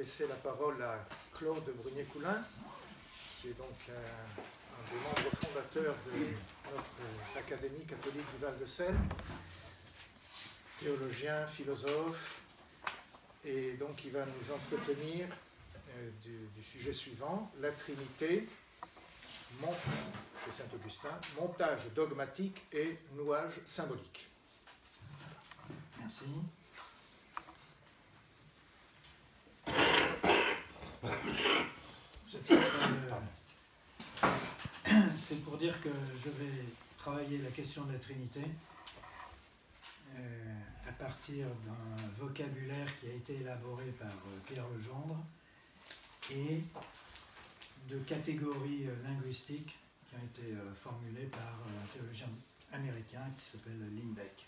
laisser la parole à Claude Brunier-Coulin, qui est donc un des membres fondateurs de notre Académie catholique du Val-de-Seine, théologien, philosophe, et donc il va nous entretenir du sujet suivant, la Trinité, de Saint-Augustin, montage dogmatique et nouage symbolique. Merci. Ce titre, c'est pour dire que je vais travailler la question de la Trinité à partir d'un vocabulaire qui a été élaboré par Pierre Legendre et de catégories linguistiques qui ont été formulées par un théologien américain qui s'appelle Limbeck.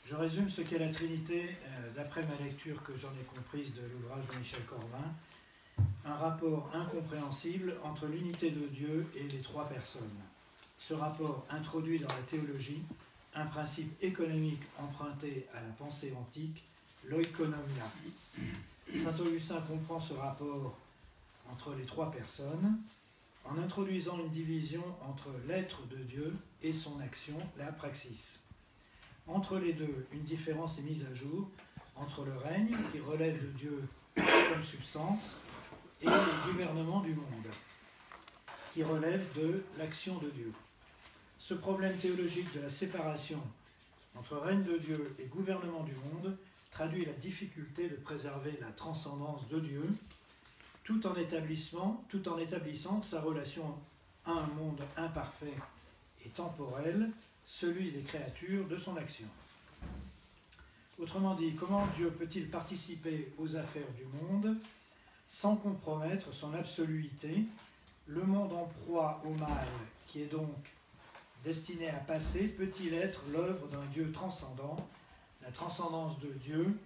Je résume ce qu'est la Trinité d'après ma lecture que j'en ai comprise de l'ouvrage de Michel Corbin, un rapport incompréhensible entre l'unité de Dieu et les trois personnes. Ce rapport introduit dans la théologie un principe économique emprunté à la pensée antique, l'oikonomia. Saint Augustin comprend ce rapport entre les trois personnes en introduisant une division entre l'être de Dieu et son action, la praxis. Entre les deux, une différence est mise à jour entre le règne, qui relève de Dieu comme substance, et le gouvernement du monde, qui relève de l'action de Dieu. Ce problème théologique de la séparation entre règne de Dieu et gouvernement du monde traduit la difficulté de préserver la transcendance de Dieu tout en établissant sa relation à un monde imparfait et temporel, celui des créatures de son action. Autrement dit, comment Dieu peut-il participer aux affaires du monde sans compromettre son absoluité, le monde en proie au mal, qui est donc destiné à passer, peut-il être l'œuvre d'un Dieu transcendant? La transcendance de Dieu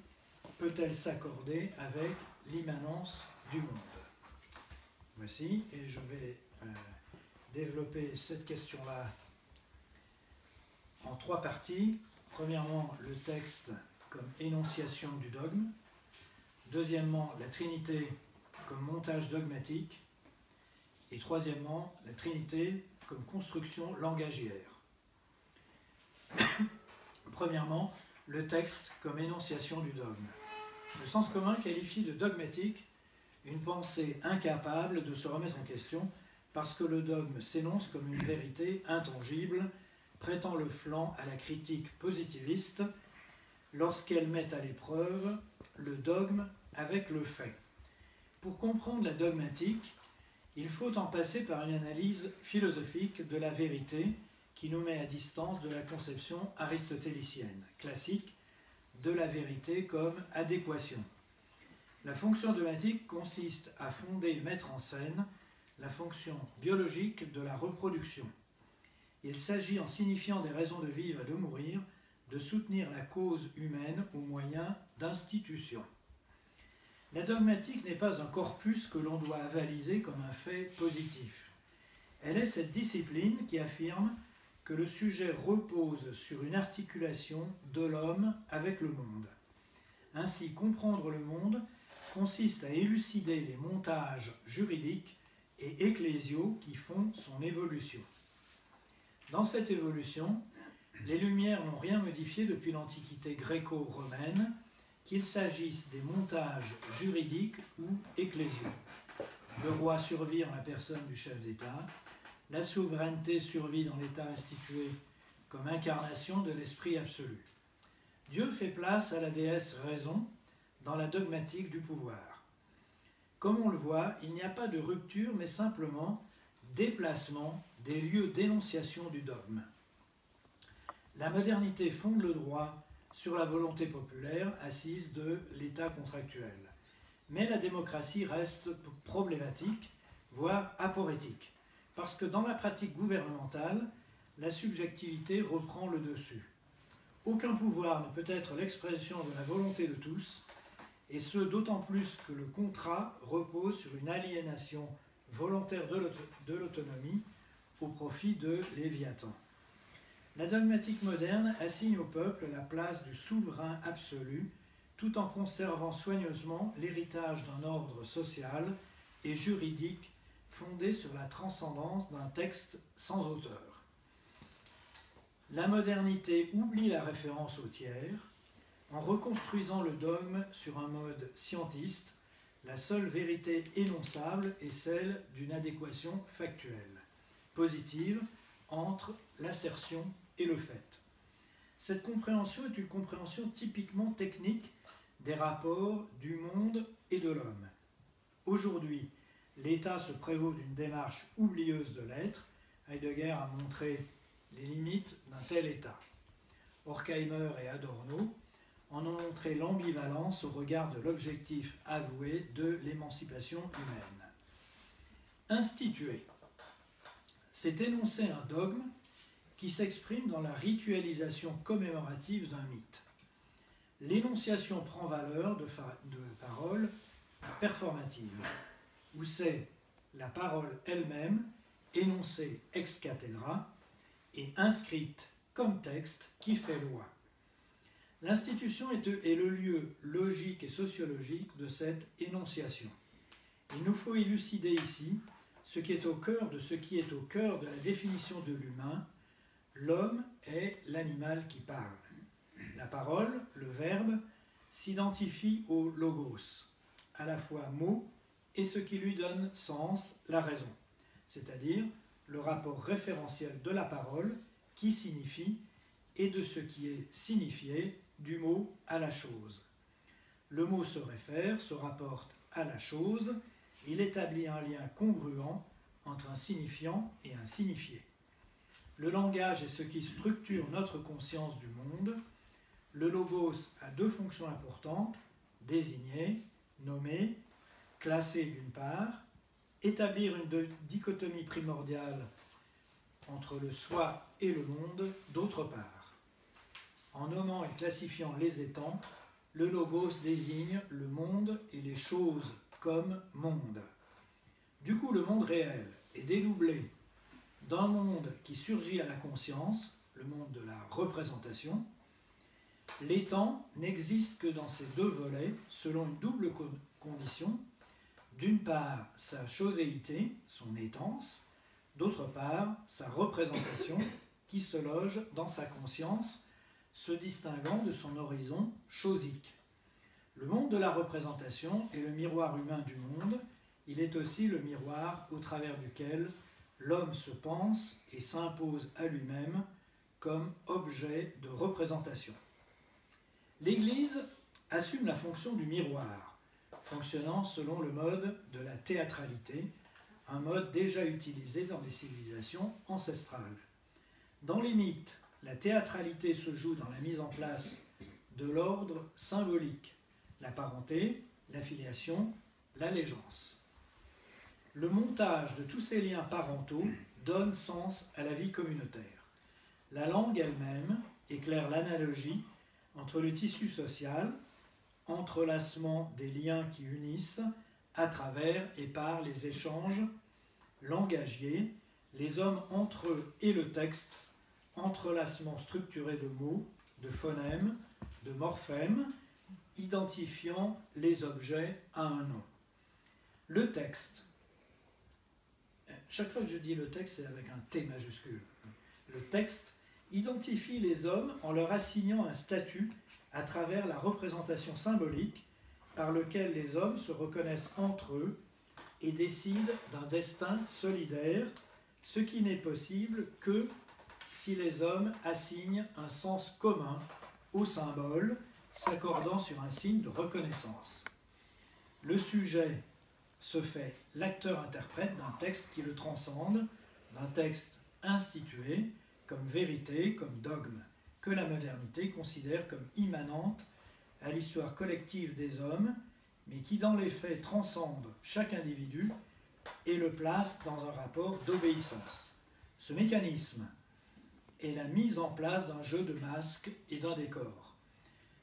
peut-elle s'accorder avec l'immanence du monde? Voici, et je vais développer cette question-là en trois parties. Premièrement, le texte comme énonciation du dogme. Deuxièmement, la Trinité comme montage dogmatique. Et troisièmement, la Trinité comme construction langagière. Premièrement, le texte comme énonciation du dogme. Le sens commun qualifie de dogmatique une pensée incapable de se remettre en question parce que le dogme s'énonce comme une vérité intangible, prêtant le flanc à la critique positiviste lorsqu'elle met à l'épreuve le dogme avec le fait. Pour comprendre la dogmatique, il faut en passer par une analyse philosophique de la vérité qui nous met à distance de la conception aristotélicienne, classique, de la vérité comme adéquation. La fonction dogmatique consiste à fonder et mettre en scène la fonction biologique de la reproduction. Il s'agit, en signifiant des raisons de vivre et de mourir, de soutenir la cause humaine au moyen d'institutions. La dogmatique n'est pas un corpus que l'on doit avaliser comme un fait positif. Elle est cette discipline qui affirme que le sujet repose sur une articulation de l'homme avec le monde. Ainsi, comprendre le monde consiste à élucider les montages juridiques et ecclésiaux qui font son évolution. Dans cette évolution, les Lumières n'ont rien modifié depuis l'Antiquité gréco-romaine, qu'il s'agisse des montages juridiques ou ecclésiaux. Le roi survit en la personne du chef d'État, la souveraineté survit dans l'État institué comme incarnation de l'esprit absolu. Dieu fait place à la déesse raison dans la dogmatique du pouvoir. Comme on le voit, il n'y a pas de rupture, mais simplement déplacement des lieux d'énonciation du dogme. La modernité fonde le droit sur la volonté populaire assise de l'État contractuel. Mais la démocratie reste problématique, voire aporétique, parce que dans la pratique gouvernementale, la subjectivité reprend le dessus. Aucun pouvoir ne peut être l'expression de la volonté de tous, et ce d'autant plus que le contrat repose sur une aliénation volontaire de l'autonomie au profit de Léviathan. La dogmatique moderne assigne au peuple la place du souverain absolu, tout en conservant soigneusement l'héritage d'un ordre social et juridique fondé sur la transcendance d'un texte sans auteur. La modernité oublie la référence au tiers en reconstruisant le dogme sur un mode scientiste. La seule vérité énonçable est celle d'une adéquation factuelle, positive, entre l'assertion et le fait. Cette compréhension est une compréhension typiquement technique des rapports du monde et de l'homme. Aujourd'hui, l'État se prévaut d'une démarche oublieuse de l'être. Heidegger a montré les limites d'un tel État. Horkheimer et Adorno en ont montré l'ambivalence au regard de l'objectif avoué de l'émancipation humaine. Instituer, c'est énoncer un dogme qui s'exprime dans la ritualisation commémorative d'un mythe. L'énonciation prend valeur de parole performative, où c'est la parole elle-même, énoncée ex cathedra, et inscrite comme texte qui fait loi. L'institution est le lieu logique et sociologique de cette énonciation. Il nous faut élucider ici ce qui est au cœur de ce qui est au cœur de la définition de l'humain. L'homme est l'animal qui parle. La parole, le verbe, s'identifie au logos, à la fois mot et ce qui lui donne sens, la raison, c'est-à-dire le rapport référentiel de la parole qui signifie et de ce qui est signifié du mot à la chose. Le mot se réfère, se rapporte à la chose, il établit un lien congruent entre un signifiant et un signifié. Le langage est ce qui structure notre conscience du monde. Le logos a deux fonctions importantes, désigner, nommer, classer d'une part, établir une dichotomie primordiale entre le soi et le monde d'autre part. En nommant et classifiant les étangs, le logos désigne le monde et les choses comme monde. Du coup, le monde réel est dédoublé d'un monde qui surgit à la conscience, le monde de la représentation. L'étang n'existe que dans ces deux volets, selon une double condition. D'une part, sa choséité, son étance, d'autre part, sa représentation, qui se loge dans sa conscience, se distinguant de son horizon chosique. Le monde de la représentation est le miroir humain du monde, il est aussi le miroir au travers duquel l'homme se pense et s'impose à lui-même comme objet de représentation. L'Église assume la fonction du miroir, fonctionnant selon le mode de la théâtralité, un mode déjà utilisé dans les civilisations ancestrales. Dans les mythes, la théâtralité se joue dans la mise en place de l'ordre symbolique, la parenté, la filiation, l'allégeance. Le montage de tous ces liens parentaux donne sens à la vie communautaire. La langue elle-même éclaire l'analogie entre le tissu social, entrelacement des liens qui unissent à travers et par les échanges langagiers, les hommes entre eux et le texte, entrelacement structuré de mots, de phonèmes, de morphèmes, identifiant les objets à un nom. Le texte, chaque fois que je dis le texte, c'est avec un T majuscule. Le texte identifie les hommes en leur assignant un statut à travers la représentation symbolique par lequel les hommes se reconnaissent entre eux et décident d'un destin solidaire, ce qui n'est possible que si les hommes assignent un sens commun au symbole, s'accordant sur un signe de reconnaissance. Le sujet se fait l'acteur-interprète d'un texte qui le transcende, d'un texte institué comme vérité, comme dogme, que la modernité considère comme immanente à l'histoire collective des hommes, mais qui dans les faits transcende chaque individu et le place dans un rapport d'obéissance. Ce mécanisme est la mise en place d'un jeu de masques et d'un décor.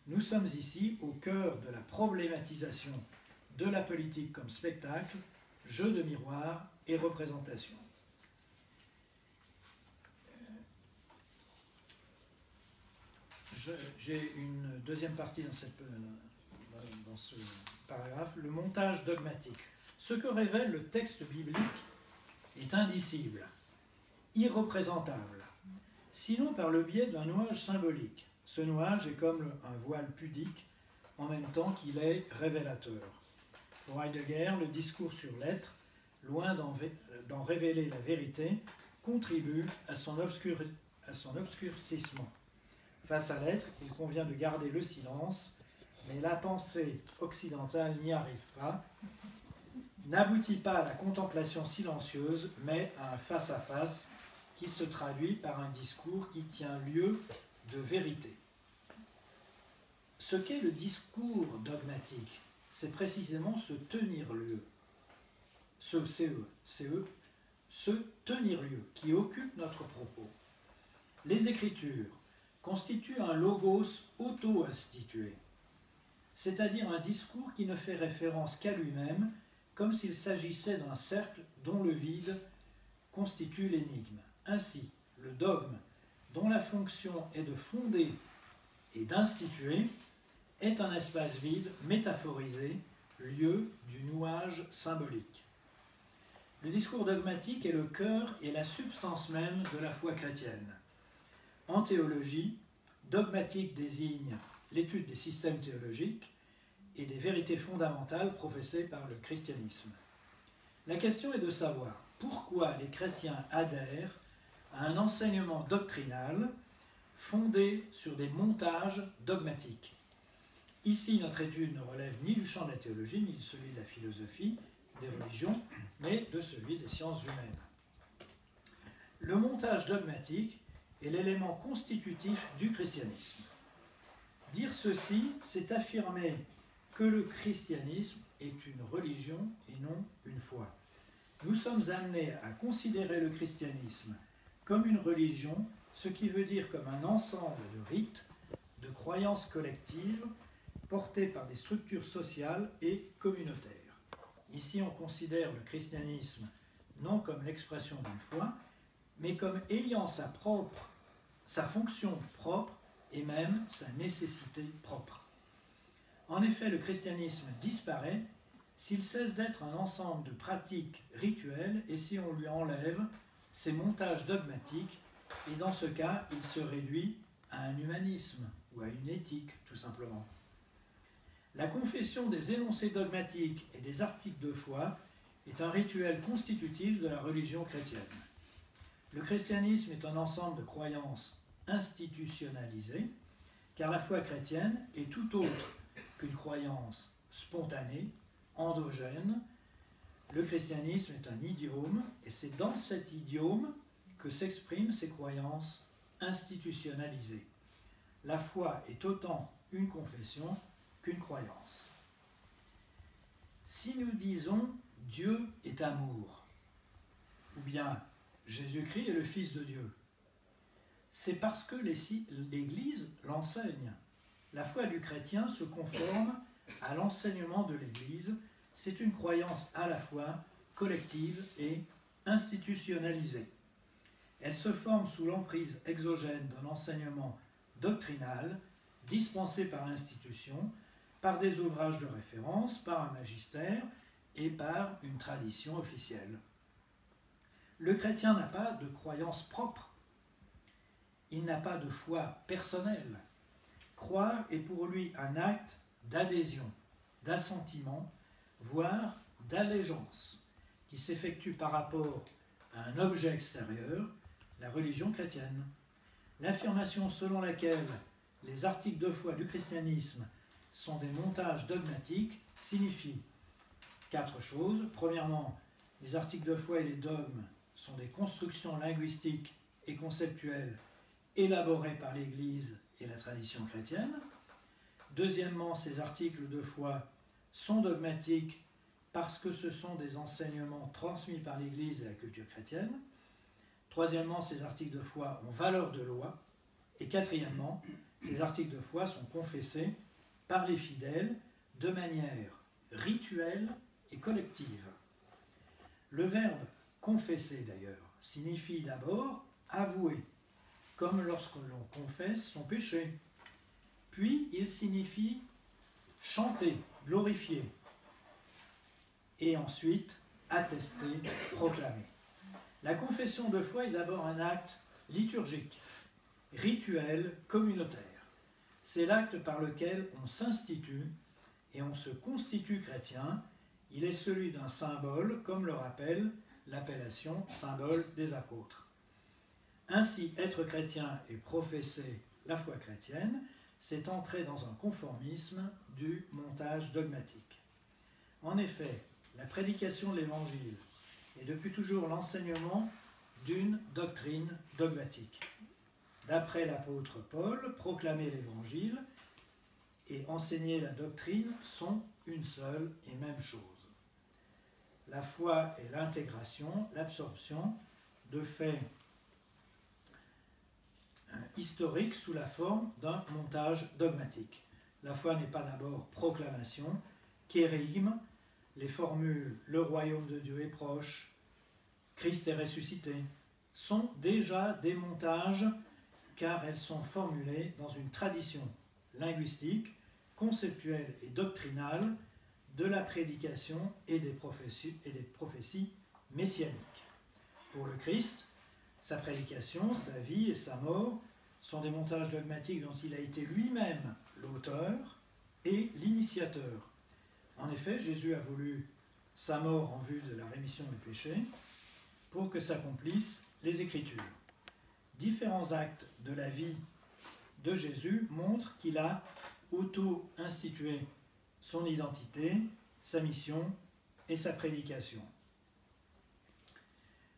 Nous sommes ici au cœur de la problématisation de la politique comme spectacle, jeu de miroir et représentation. J'ai une deuxième partie dans cette dans ce paragraphe, le montage dogmatique. Ce que révèle le texte biblique est indicible, irreprésentable, sinon par le biais d'un nouage symbolique. Ce nouage est comme un voile pudique, en même temps qu'il est révélateur. Pour Heidegger, le discours sur l'être, loin d'en révéler la vérité, contribue à son obscurcissement. Face à l'être, il convient de garder le silence, mais la pensée occidentale n'y arrive pas, n'aboutit pas à la contemplation silencieuse, mais à un face-à-face qui se traduit par un discours qui tient lieu de vérité. Ce qu'est le discours dogmatique, c'est précisément se tenir lieu. Ce tenir lieu qui occupe notre propos. Les Écritures constituent un logos auto-institué, c'est-à-dire un discours qui ne fait référence qu'à lui-même, comme s'il s'agissait d'un cercle dont le vide constitue l'énigme. Ainsi, le dogme, dont la fonction est de fonder et d'instituer, est un espace vide métaphorisé, lieu du nouage symbolique. Le discours dogmatique est le cœur et la substance même de la foi chrétienne. En théologie, dogmatique désigne l'étude des systèmes théologiques et des vérités fondamentales professées par le christianisme. La question est de savoir pourquoi les chrétiens adhèrent à un enseignement doctrinal fondé sur des montages dogmatiques. Ici, notre étude ne relève ni du champ de la théologie, ni de celui de la philosophie, des religions, mais de celui des sciences humaines. Le montage dogmatique est l'élément constitutif du christianisme. Dire ceci, c'est affirmer que le christianisme est une religion et non une foi. Nous sommes amenés à considérer le christianisme comme une religion, ce qui veut dire comme un ensemble de rites, de croyances collectives, portées par des structures sociales et communautaires. Ici, on considère le christianisme non comme l'expression d'une foi, mais comme ayant sa fonction propre et même sa nécessité propre. En effet, le christianisme disparaît s'il cesse d'être un ensemble de pratiques rituelles et si on lui enlève ses montages dogmatiques, et dans ce cas, il se réduit à un humanisme ou à une éthique, tout simplement. La confession des énoncés dogmatiques et des articles de foi est un rituel constitutif de la religion chrétienne. Le christianisme est un ensemble de croyances institutionnalisées, car la foi chrétienne est tout autre qu'une croyance spontanée, endogène. Le christianisme est un idiome, et c'est dans cet idiome que s'expriment ces croyances institutionnalisées. La foi est autant une confession qu'une croyance. Si nous disons « Dieu est amour » ou bien « Jésus-Christ est le Fils de Dieu », c'est parce que l'Église l'enseigne. La foi du chrétien se conforme à l'enseignement de l'Église. C'est une croyance à la fois collective et institutionnalisée. Elle se forme sous l'emprise exogène d'un enseignement doctrinal dispensé par l'institution, par des ouvrages de référence, par un magistère et par une tradition officielle. Le chrétien n'a pas de croyance propre. Il n'a pas de foi personnelle. Croire est pour lui un acte d'adhésion, d'assentiment, voire d'allégeance, qui s'effectue par rapport à un objet extérieur, la religion chrétienne. L'affirmation selon laquelle les articles de foi du christianisme sont des montages dogmatiques signifie 4 choses. Premièrement, les articles de foi et les dogmes sont des constructions linguistiques et conceptuelles élaborées par l'Église et la tradition chrétienne. Deuxièmement, ces articles de foi sont dogmatiques parce que ce sont des enseignements transmis par l'Église et la culture chrétienne. Troisièmement, ces articles de foi ont valeur de loi. Et quatrièmement, ces articles de foi sont confessés par les fidèles de manière rituelle et collective. Le verbe « confesser » d'ailleurs signifie d'abord « avouer », comme lorsque l'on confesse son péché. Puis il signifie chanter, glorifier, et ensuite attester, proclamer. La confession de foi est d'abord un acte liturgique, rituel, communautaire. C'est l'acte par lequel on s'institue et on se constitue chrétien. Il est celui d'un symbole, comme le rappelle l'appellation symbole des apôtres. Ainsi, être chrétien et professer la foi chrétienne, c'est entrer dans un conformisme du montage dogmatique. En effet, la prédication de l'Évangile est depuis toujours l'enseignement d'une doctrine dogmatique. D'après l'apôtre Paul, proclamer l'Évangile et enseigner la doctrine sont une seule et même chose. La foi est l'intégration, l'absorption de faits historiques sous la forme d'un montage dogmatique. La foi n'est pas d'abord proclamation, kérigme, les formules « le royaume de Dieu est proche »,« Christ est ressuscité » sont déjà des montages car elles sont formulées dans une tradition linguistique, conceptuelle et doctrinale de la prédication et des prophéties messianiques. Pour le Christ, sa prédication, sa vie et sa mort sont des montages dogmatiques dont il a été lui-même l'auteur et l'initiateur. En effet, Jésus a voulu sa mort en vue de la rémission des péchés pour que s'accomplissent les Écritures. Différents actes de la vie de Jésus montrent qu'il a auto-institué son identité, sa mission et sa prédication.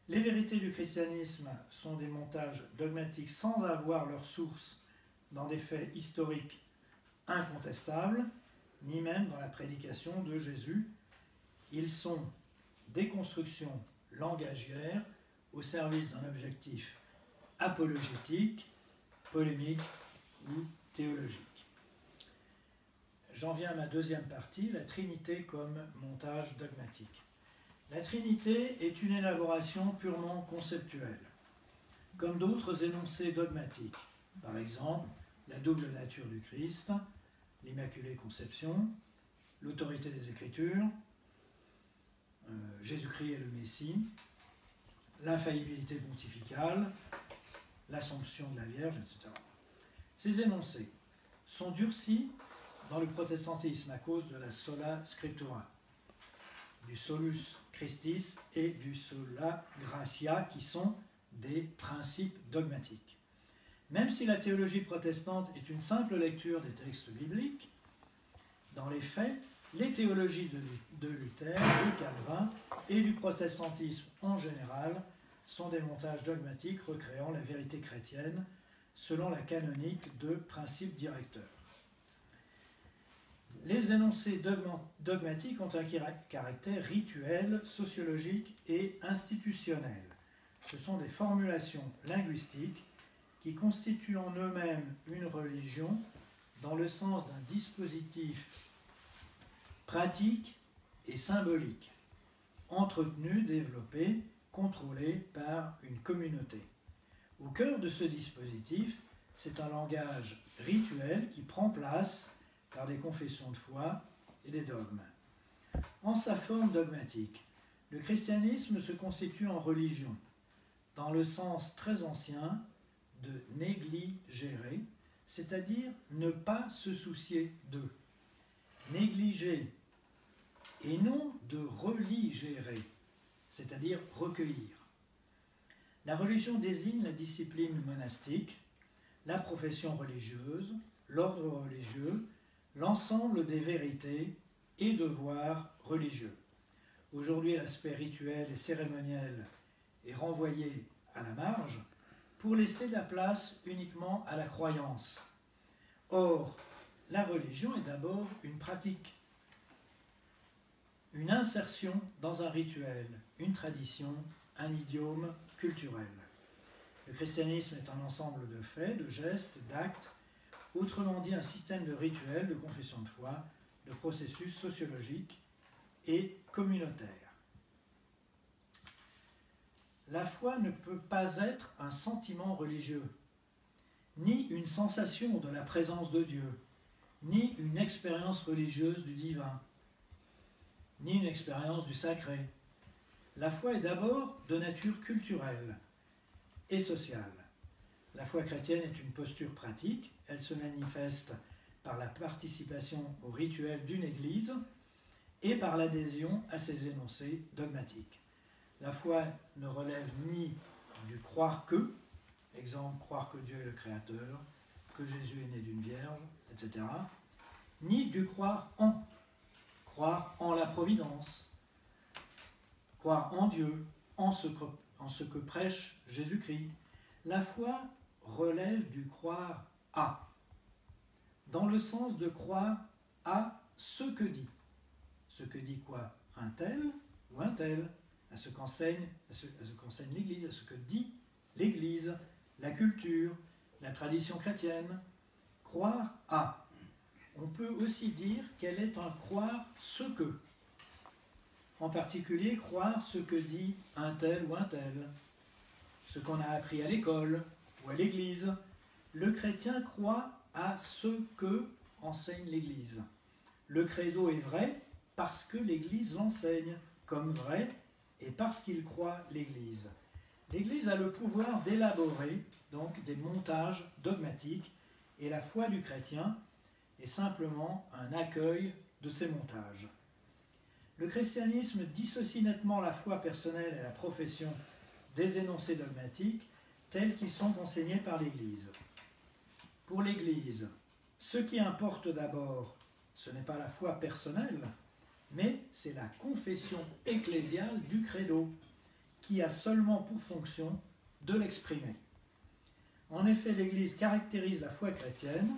Les vérités du christianisme sont des montages dogmatiques sans avoir leur source dans des faits historiques incontestables, ni même dans la prédication de Jésus. Ils sont des constructions langagières au service d'un objectif apologétique, polémique ou théologique. J'en viens à ma deuxième partie, la Trinité comme montage dogmatique. La Trinité est une élaboration purement conceptuelle, comme d'autres énoncés dogmatiques. Par exemple, la double nature du Christ, l'Immaculée Conception, l'autorité des Écritures, Jésus-Christ est le Messie, l'infaillibilité pontificale, l'Assomption de la Vierge, etc. Ces énoncés sont durcis dans le protestantisme à cause de la sola scriptura, du solus Christis et du sola gratia, qui sont des principes dogmatiques. Même si la théologie protestante est une simple lecture des textes bibliques, dans les faits, les théologies de Luther, de Calvin et du protestantisme en général sont des montages dogmatiques recréant la vérité chrétienne selon la canonique de principes directeurs. Les énoncés dogmatiques ont un caractère rituel, sociologique et institutionnel. Ce sont des formulations linguistiques qui constituent en eux-mêmes une religion dans le sens d'un dispositif pratique et symbolique, entretenu, développé, contrôlé par une communauté. Au cœur de ce dispositif, c'est un langage rituel qui prend place par des confessions de foi et des dogmes. En sa forme dogmatique, le christianisme se constitue en religion, dans le sens très ancien de négligere, c'est-à-dire ne pas se soucier d'eux. Négliger et non de religérer, c'est-à-dire recueillir. La religion désigne la discipline monastique, la profession religieuse, l'ordre religieux, l'ensemble des vérités et devoirs religieux. Aujourd'hui, l'aspect rituel et cérémoniel est renvoyé à la marge pour laisser la place uniquement à la croyance. Or, la religion est d'abord une pratique, une insertion dans un rituel, une tradition, un idiome culturel. Le christianisme est un ensemble de faits, de gestes, d'actes, autrement dit un système de rituels, de confession de foi, de processus sociologiques et communautaires. La foi ne peut pas être un sentiment religieux, ni une sensation de la présence de Dieu, ni une expérience religieuse du divin, ni une expérience du sacré. La foi est d'abord de nature culturelle et sociale. La foi chrétienne est une posture pratique, elle se manifeste par la participation au rituel d'une église et par l'adhésion à ses énoncés dogmatiques. La foi ne relève ni du croire que, exemple, croire que Dieu est le Créateur, que Jésus est né d'une vierge, etc., ni du croire en la providence, croire en Dieu, en ce que prêche Jésus-Christ. La foi relève du croire à, dans le sens de croire à ce que dit. Ce que dit quoi? Un tel ou un tel, à ce qu'enseigne l'Église, à ce que dit l'Église, la culture, la tradition chrétienne. Croire à. On peut aussi dire qu'elle est un croire ce que. En particulier, croire ce que dit un tel ou un tel, ce qu'on a appris à l'école ou à l'Église. Le chrétien croit à ce que enseigne l'Église. Le credo est vrai parce que l'Église l'enseigne comme vrai et parce qu'il croit l'Église. L'Église a le pouvoir d'élaborer donc des montages dogmatiques et la foi du chrétien est simplement un accueil de ces montages. Le christianisme dissocie nettement la foi personnelle et la profession des énoncés dogmatiques tels qu'ils sont enseignés par l'Église. Pour l'Église, ce qui importe d'abord, ce n'est pas la foi personnelle, mais c'est la confession ecclésiale du credo, qui a seulement pour fonction de l'exprimer. En effet, l'Église caractérise la foi chrétienne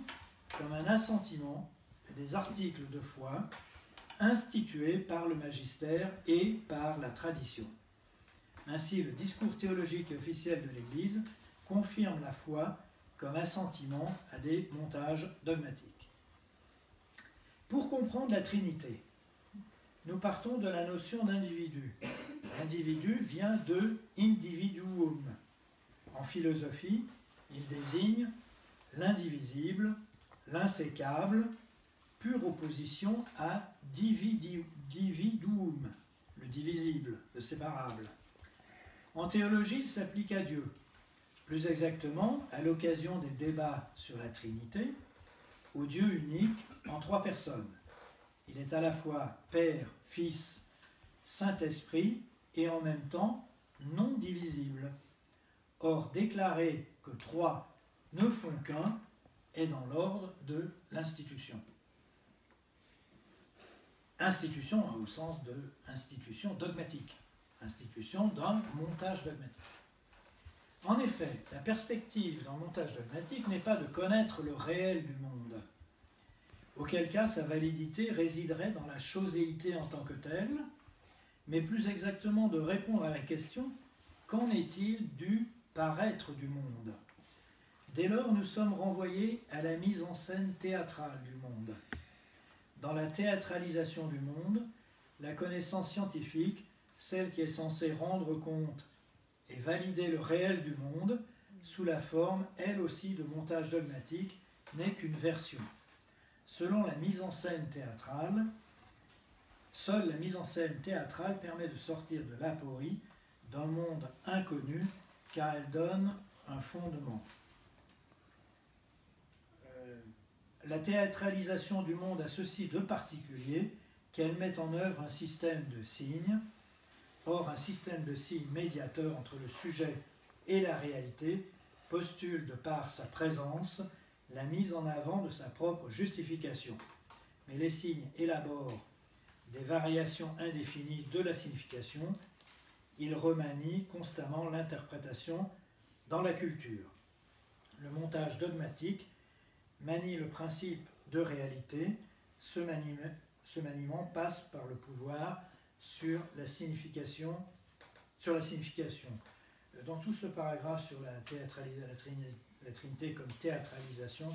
comme un assentiment à des articles de foi institués par le magistère et par la tradition. Ainsi, le discours théologique et officiel de l'Église confirme la foi comme assentiment à des montages dogmatiques. Pour comprendre la Trinité, nous partons de la notion d'individu. L'individu vient de individuum. En philosophie, il désigne l'indivisible, l'insécable, pure opposition à dividuum, le divisible, le séparable. En théologie, il s'applique à Dieu. Plus exactement, à l'occasion des débats sur la Trinité, au Dieu unique en trois personnes. Il est à la fois Père, Fils, Saint-Esprit et en même temps non divisible. Or, déclarer que trois ne font qu'un est dans l'ordre de l'institution. Institution au sens de institution dogmatique, institution d'un montage dogmatique. En effet, la perspective d'un montage dogmatique n'est pas de connaître le réel du monde, auquel cas sa validité résiderait dans la choséité en tant que telle, mais plus exactement de répondre à la question « Qu'en est-il du paraître du monde ?» Dès lors, nous sommes renvoyés à la mise en scène théâtrale du monde. Dans la théâtralisation du monde, la connaissance scientifique, celle qui est censée rendre compte et valider le réel du monde, sous la forme, elle aussi, de montage dogmatique, n'est qu'une version. Selon la mise en scène théâtrale, seule la mise en scène théâtrale permet de sortir de l'aporie d'un monde inconnu, car elle donne un fondement. La théâtralisation du monde a ceci de particulier qu'elle met en œuvre un système de signes. Or, un système de signes médiateur entre le sujet et la réalité postule de par sa présence la mise en avant de sa propre justification. Mais les signes élaborent des variations indéfinies de la signification. Ils remanient constamment l'interprétation dans la culture. Le montage dogmatique manie le principe de réalité. Ce maniement passe par le pouvoir sur la signification. Dans tout ce paragraphe sur la Trinité comme théâtralisation,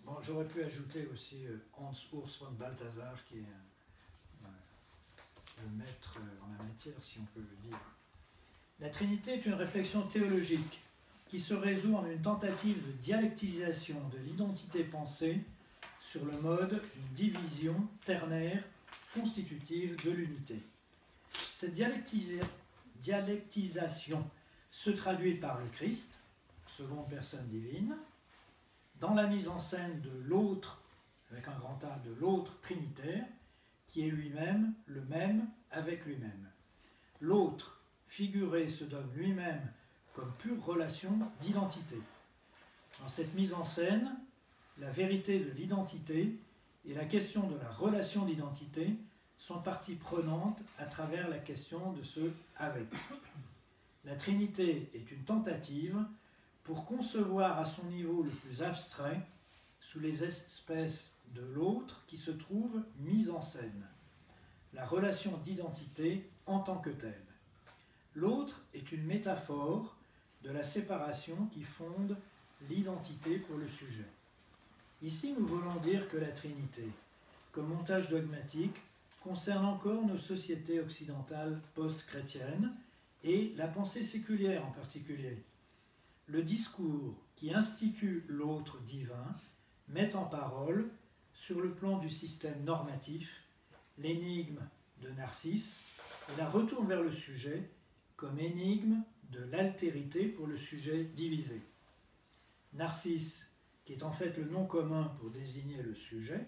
bon, j'aurais pu ajouter aussi Hans Urs von Balthasar, qui est le maître en la matière, si on peut le dire. La Trinité est une réflexion théologique qui se résout en une tentative de dialectisation de l'identité pensée sur le mode d'une division ternaire constitutive de l'unité. Cette dialectisation se traduit par le Christ, seconde personne divine, dans la mise en scène de l'autre, avec un grand A, de l'autre trinitaire, qui est lui-même le même avec lui-même. L'autre figuré se donne lui-même comme pure relation d'identité. Dans cette mise en scène, la vérité de l'identité et la question de la relation d'identité sont parties prenantes à travers la question de ce « avec ». La Trinité est une tentative pour concevoir à son niveau le plus abstrait, sous les espèces de l'autre qui se trouve mise en scène, la relation d'identité en tant que telle. L'autre est une métaphore de la séparation qui fonde l'identité pour le sujet. Ici, nous voulons dire que la Trinité, comme montage dogmatique, concerne encore nos sociétés occidentales post-chrétiennes et la pensée séculière en particulier. Le discours qui institue l'autre divin met en parole, sur le plan du système normatif, l'énigme de Narcisse et la retourne vers le sujet comme énigme de l'altérité pour le sujet divisé. Narcisse, qui est en fait le nom commun pour désigner le sujet,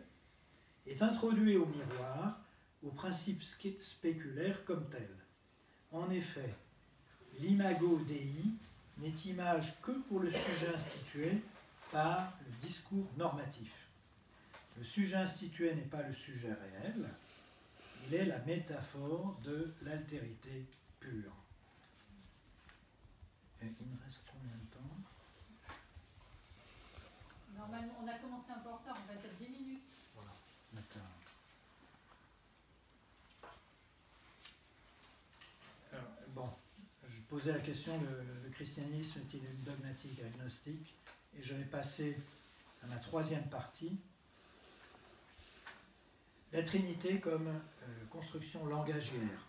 est introduit au miroir au principe spéculaire comme tel. En effet, l'imago Dei n'est image que pour le sujet institué par le discours normatif. Le sujet institué n'est pas le sujet réel, il est la métaphore de l'altérité pure. Et il me reste combien de temps ? Normalement, on a commencé un peu en retard, on va être à 10 minutes. Voilà, d'accord. Alors, bon, je posais la question, le christianisme est-il une dogmatique agnostique ? Et je vais passer à ma troisième partie. La Trinité comme construction langagière.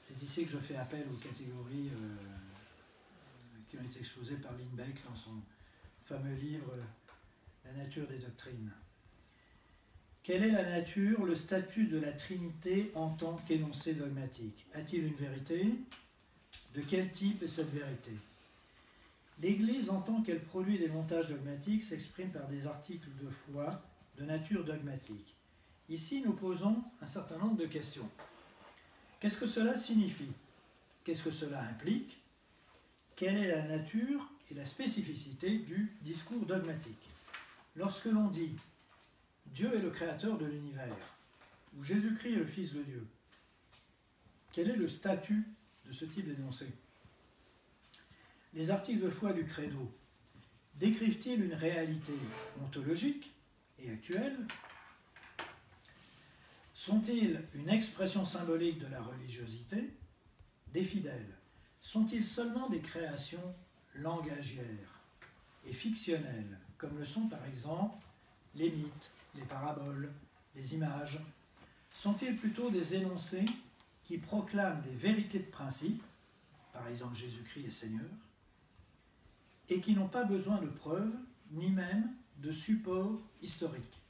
C'est ici que je fais appel aux catégories qui ont été exposées par Lindbeck dans son fameux livre « La nature des doctrines ». Quelle est la nature, le statut de la Trinité en tant qu'énoncé dogmatique ? A-t-il une vérité ? De quel type est cette vérité ? L'Église, en tant qu'elle produit des montages dogmatiques, s'exprime par des articles de foi de nature dogmatique. Ici, nous posons un certain nombre de questions. Qu'est-ce que cela signifie ? Qu'est-ce que cela implique ? Quelle est la nature et la spécificité du discours dogmatique ? Lorsque l'on dit « Dieu est le créateur de l'univers » ou « Jésus-Christ est le Fils de Dieu », quel est le statut de ce type d'énoncé ? Les articles de foi du Credo décrivent-ils une réalité ontologique et actuelle ? Sont-ils une expression symbolique de la religiosité ? Des fidèles, sont-ils seulement des créations langagières et fictionnelles, comme le sont par exemple les mythes, les paraboles, les images ? Sont-ils plutôt des énoncés qui proclament des vérités de principe, par exemple Jésus-Christ est Seigneur, et qui n'ont pas besoin de preuves, ni même de support historique ?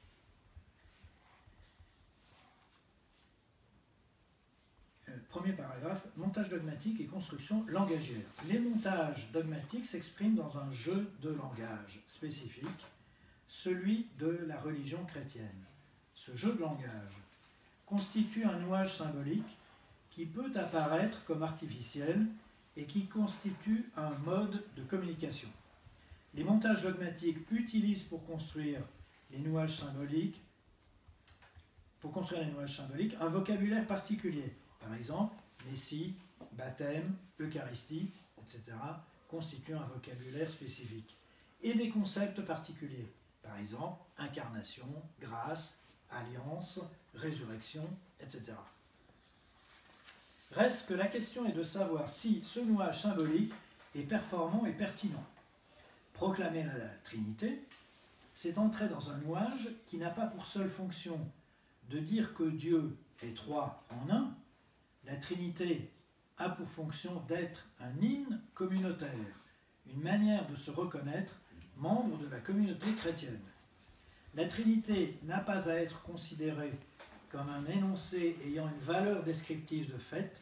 Premier paragraphe, montage dogmatique et construction langagière. Les montages dogmatiques s'expriment dans un jeu de langage spécifique, celui de la religion chrétienne. Ce jeu de langage constitue un nouage symbolique qui peut apparaître comme artificiel et qui constitue un mode de communication. Les montages dogmatiques utilisent pour construire les nouages symboliques un vocabulaire particulier. Par exemple, Messie, baptême, Eucharistie, etc. constituent un vocabulaire spécifique. Et des concepts particuliers. Par exemple, incarnation, grâce, alliance, résurrection, etc. Reste que la question est de savoir si ce nouage symbolique est performant et pertinent. Proclamer la Trinité, c'est entrer dans un nouage qui n'a pas pour seule fonction de dire que Dieu est trois en un. La Trinité a pour fonction d'être un hymne communautaire, une manière de se reconnaître membre de la communauté chrétienne. La Trinité n'a pas à être considérée comme un énoncé ayant une valeur descriptive de fait,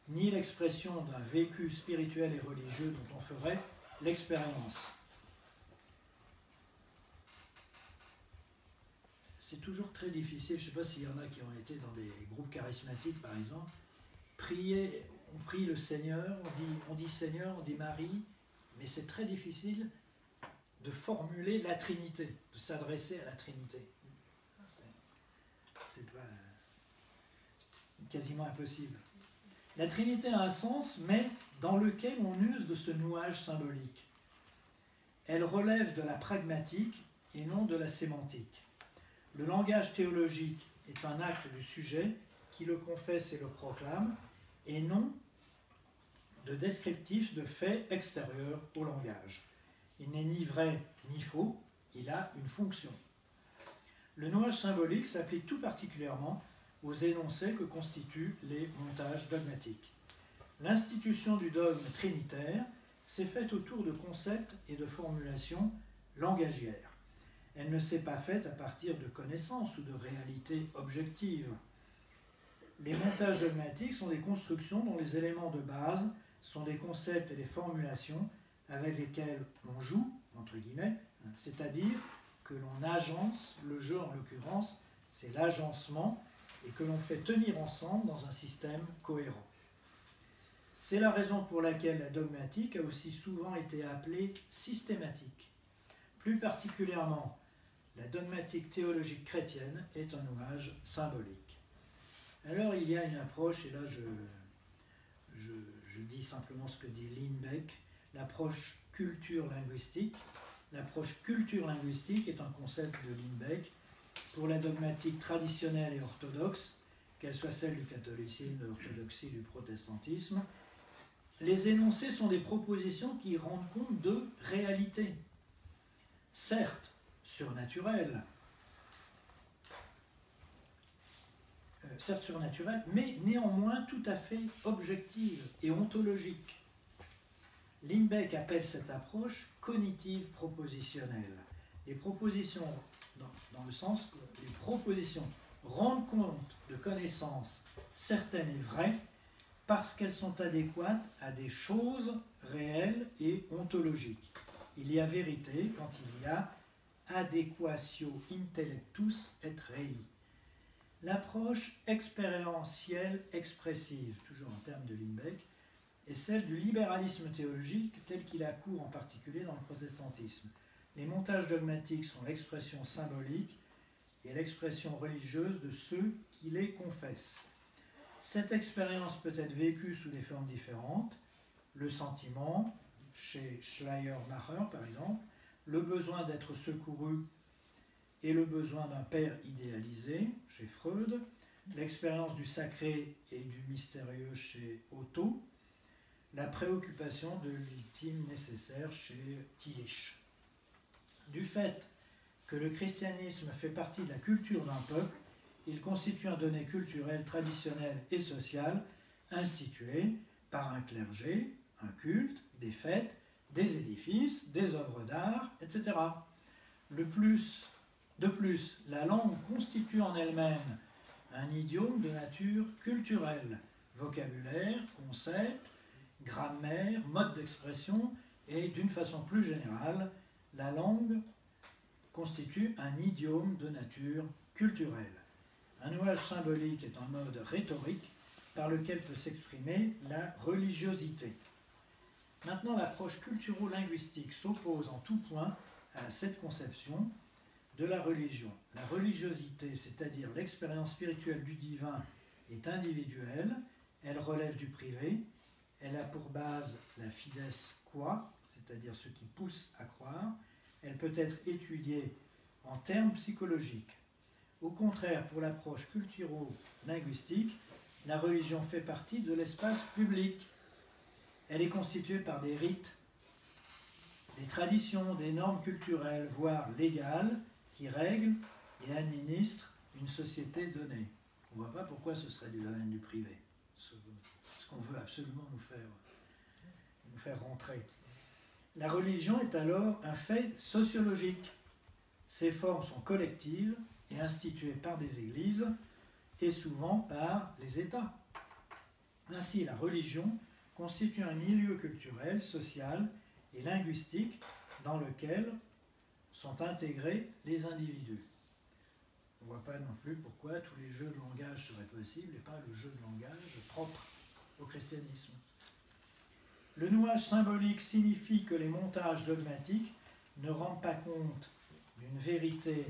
ni l'expression d'un vécu spirituel et religieux dont on ferait l'expérience. C'est toujours très difficile, je ne sais pas s'il y en a qui ont été dans des groupes charismatiques par exemple, prier, on prie le Seigneur, on dit Seigneur, on dit Marie, mais c'est très difficile de formuler la Trinité, de s'adresser à la Trinité. C'est pas quasiment impossible. La Trinité a un sens, mais dans lequel on use de ce nouage symbolique. Elle relève de la pragmatique et non de la sémantique. Le langage théologique est un acte du sujet qui le confesse et le proclame, et non de descriptif de faits extérieurs au langage. Il n'est ni vrai ni faux, il a une fonction. Le nouage symbolique s'applique tout particulièrement aux énoncés que constituent les montages dogmatiques. L'institution du dogme trinitaire s'est faite autour de concepts et de formulations langagières. Elle ne s'est pas faite à partir de connaissances ou de réalités objectives. Les montages dogmatiques sont des constructions dont les éléments de base sont des concepts et des formulations avec lesquels on joue, entre guillemets, c'est-à-dire que l'on agence, le jeu en l'occurrence, c'est l'agencement, et que l'on fait tenir ensemble dans un système cohérent. C'est la raison pour laquelle la dogmatique a aussi souvent été appelée systématique. Plus particulièrement, la dogmatique théologique chrétienne est un nouage symbolique. Alors il y a une approche, et là je dis simplement ce que dit Lindbeck, l'approche culture linguistique. L'approche culture linguistique est un concept de Lindbeck pour la dogmatique traditionnelle et orthodoxe, qu'elle soit celle du catholicisme, de l'orthodoxie, du protestantisme. Les énoncés sont des propositions qui rendent compte de réalités, certes surnaturelles, mais néanmoins tout à fait objectives et ontologiques. Lindbeck appelle cette approche cognitive propositionnelle. Les propositions, dans le sens que les propositions rendent compte de connaissances certaines et vraies parce qu'elles sont adéquates à des choses réelles et ontologiques. Il y a vérité quand il y a adequatio intellectus et rei. L'approche expérientielle expressive, toujours en termes de Lindbeck, est celle du libéralisme théologique tel qu'il a cours en particulier dans le protestantisme. Les montages dogmatiques sont l'expression symbolique et l'expression religieuse de ceux qui les confessent. Cette expérience peut être vécue sous des formes différentes, le sentiment, chez Schleiermacher par exemple, le besoin d'être secouru et le besoin d'un père idéalisé, chez Freud, l'expérience du sacré et du mystérieux chez Otto, la préoccupation de l'ultime nécessaire chez Tillich. Du fait que le christianisme fait partie de la culture d'un peuple, il constitue un donné culturel, traditionnel et social institué par un clergé, un culte, des fêtes, des édifices, des œuvres d'art, etc. De plus, la langue constitue en elle-même un idiome de nature culturelle, vocabulaire, concept, grammaire, mode d'expression, et d'une façon plus générale, la langue constitue un idiome de nature culturelle. Un nouage symbolique est un mode rhétorique par lequel peut s'exprimer la religiosité. Maintenant, l'approche culturo-linguistique s'oppose en tout point à cette conception de la religion. La religiosité, c'est-à-dire l'expérience spirituelle du divin, est individuelle, elle relève du privé, elle a pour base la fides qua, c'est-à-dire ce qui pousse à croire, elle peut être étudiée en termes psychologiques. Au contraire, pour l'approche culturo-linguistique, la religion fait partie de l'espace public. Elle est constituée par des rites, des traditions, des normes culturelles, voire légales, qui règlent et administrent une société donnée. On ne voit pas pourquoi ce serait du domaine du privé, ce qu'on veut absolument nous faire rentrer. La religion est alors un fait sociologique. Ces formes sont collectives et instituées par des églises et souvent par les États. Ainsi, la religion constitue un milieu culturel, social et linguistique dans lequel sont intégrés les individus. On ne voit pas non plus pourquoi tous les jeux de langage seraient possibles et pas le jeu de langage propre au christianisme. Le nouage symbolique signifie que les montages dogmatiques ne rendent pas compte d'une vérité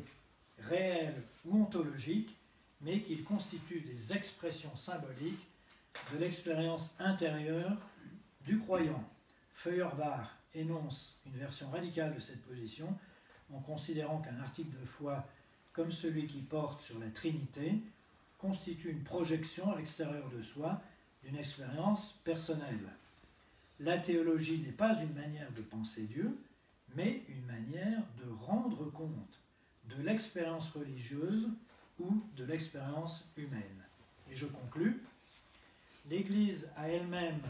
réelle ou ontologique, mais qu'ils constituent des expressions symboliques de l'expérience intérieure du croyant. Feuerbach énonce une version radicale de cette position en considérant qu'un article de foi comme celui qui porte sur la Trinité constitue une projection à l'extérieur de soi d'une expérience personnelle. La théologie n'est pas une manière de penser Dieu, mais une manière de rendre compte de l'expérience religieuse ou de l'expérience humaine. Et je conclus, l'Église a elle-même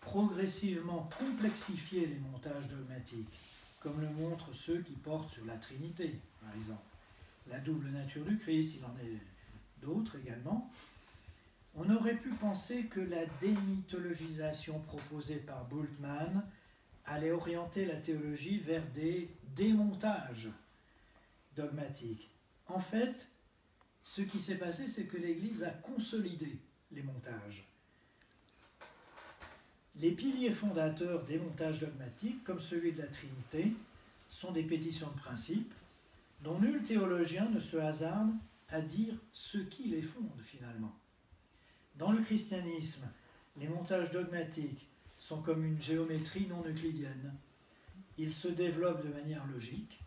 progressivement complexifié les montages dogmatiques, comme le montrent ceux qui portent sur la Trinité, par exemple. La double nature du Christ, il en est d'autres également. On aurait pu penser que la démythologisation proposée par Bultmann allait orienter la théologie vers des démontages dogmatiques. En fait, ce qui s'est passé, c'est que l'Église a consolidé les montages. Les piliers fondateurs des montages dogmatiques, comme celui de la Trinité, sont des pétitions de principe dont nul théologien ne se hasarde à dire ce qui les fonde finalement. Dans le christianisme, les montages dogmatiques sont comme une géométrie non euclidienne. Ils se développent de manière logique,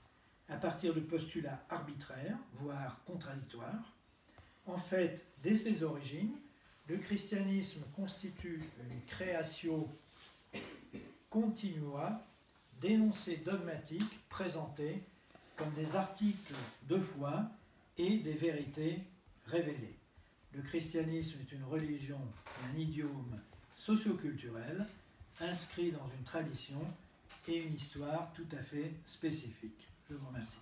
à partir de postulats arbitraires, voire contradictoires. En fait, dès ses origines, le christianisme constitue une créatio continua d'énoncés dogmatiques présentés comme des articles de foi et des vérités révélées. Le christianisme est une religion et un idiome socioculturel inscrit dans une tradition et une histoire tout à fait spécifiques. Je vous remercie.